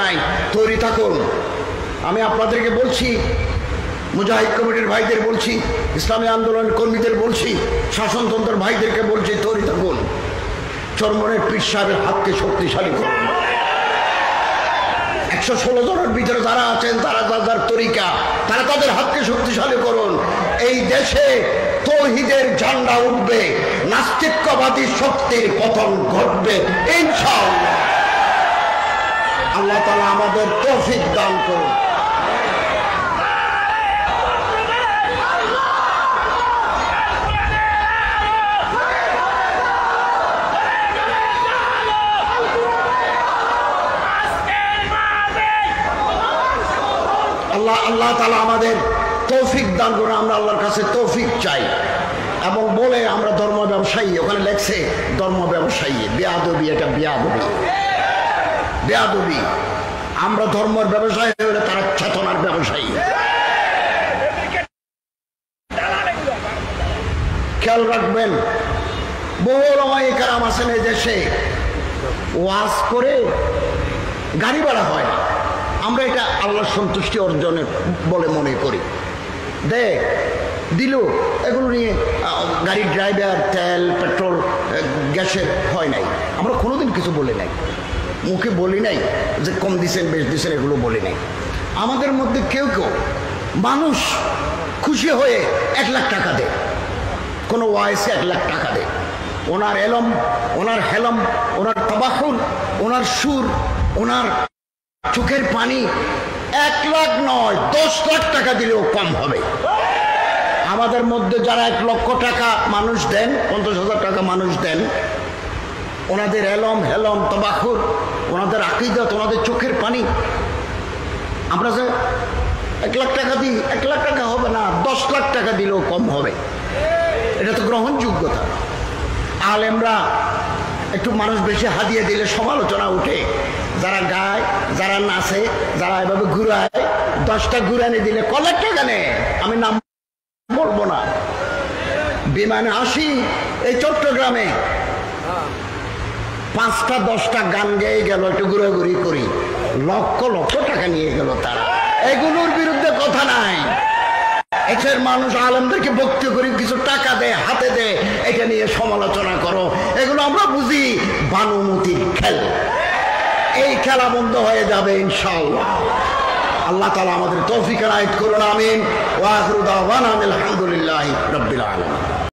নাই, তৈরি থাকুন। আমি আপনাদেরকে বলছি, মুজাহিদ কমিটির ভাইদের বলছি, ইসলামী আন্দোলন কর্মীদের বলছি, শাসনতন্ত্রের ভাইদেরকে বলছি, তৈরি থাকুন। চরমনের পীর সাহেবের হাতকে শক্তিশালী করুন। 116 জনের ভিতরে যারা আছেন, তারা যার তরিকা, তারা তাদের হাতকে শক্তিশালী করুন। এই দেশে তৌহিদের ঝান্ডা উঠবে, নাস্তিক্যবাদী শক্তির পতন ঘটবে ইনশাআল্লাহ। আল্লাহ তাআলা আমাদের তৌফিক দান করুন। আল্লাহ তাআলা আমাদের তৌফিক দান করুন। আমরা আল্লাহর কাছে তৌফিক চাই। এবং বলে আমরা ধর্ম ব্যবসায়ী, ওখানে লেখছে ধর্ম ব্যবসায়ী, বেয়াদবি, এটা বেয়াদবি। আমরা ধর্মের ব্যবসায়ী হলে তারা চেতনার ব্যবসায়ী। খেয়াল রাখবেন, বহু ওলামায়ে কেরাম আছেন এই দেশে, ওয়াজ করে গাড়ি ভাড়া হয় না। আমরা এটা আল্লাহর সন্তুষ্টি অর্জনের বলে মনে করি। দিল এগুলো নিয়ে গাড়ির ড্রাইভার, তেল, পেট্রোল, গ্যাসের হয় নাই। আমরা কোনোদিন কিছু বলি নাই, মুখে বলি নাই যে কম দিছেন বেশ দিছেন, এগুলো বলি নাই। আমাদের মধ্যে কেউ মানুষ খুশি হয়ে 1 লাখ টাকা দেয়, কোনো ওয়াইসে 1 লাখ টাকা দেয়। ওনার এলম, ওনার হেলম, ওনার তাবাহুর, ওনার সুর, ওনার চোখের পানি 1 লাখ নয় 10 লাখ টাকা দিলেও কম হবে। আমাদের মধ্যে যারা 1 লক্ষ টাকা মানুষ দেন, 50,000 টাকা মানুষ দেন, ওনাদের এলম, হেলম, তাবাহুর, ওনাদের আকীদাত, ওনাদের চোখের পানি, আমরা যে 1 লাখ টাকা দিই, 1 লাখ টাকা হবে না, 10 লাখ টাকা দিলেও কম হবে। এটা তো গ্রহণযোগ্যতা। আলেমরা একটু মানুষ বেশি হাদিয়া দিলে সমালোচনা উঠে। যারা গায়, যারা নাচে, যারা এভাবে ঘুরায়, 10টা ঘুরানি দিলে ক লাখ টাকা নেয়। আমি নাম বলবো না। বিমানে আসি এই চট্টগ্রামে, 5টা 10টা গান গেয়ে গেল, একটু ঘুরাঘুরি করি, লক্ষ লক্ষ টাকা নিয়ে গেল তারা। এগুলোর বিরুদ্ধে কথা নাই। এসের মানুষ আলেমদেরকে বক্তব্য করি, কিছু টাকা দেয়, হাতে দেয়, এটা নিয়ে সমালোচনা করো। এগুলো আমরা বুঝি বানুমতির খেল। এই খেলা বন্ধ হয়ে যাবে ইনশাআল্লাহ। আল্লাহ তাআলা আমাদের তৌফিক এনায়েত করুন। আমিন। ওয়া আখিরু দাওয়ানা আলহামদুলিল্লাহি রাব্বিল আলামিন।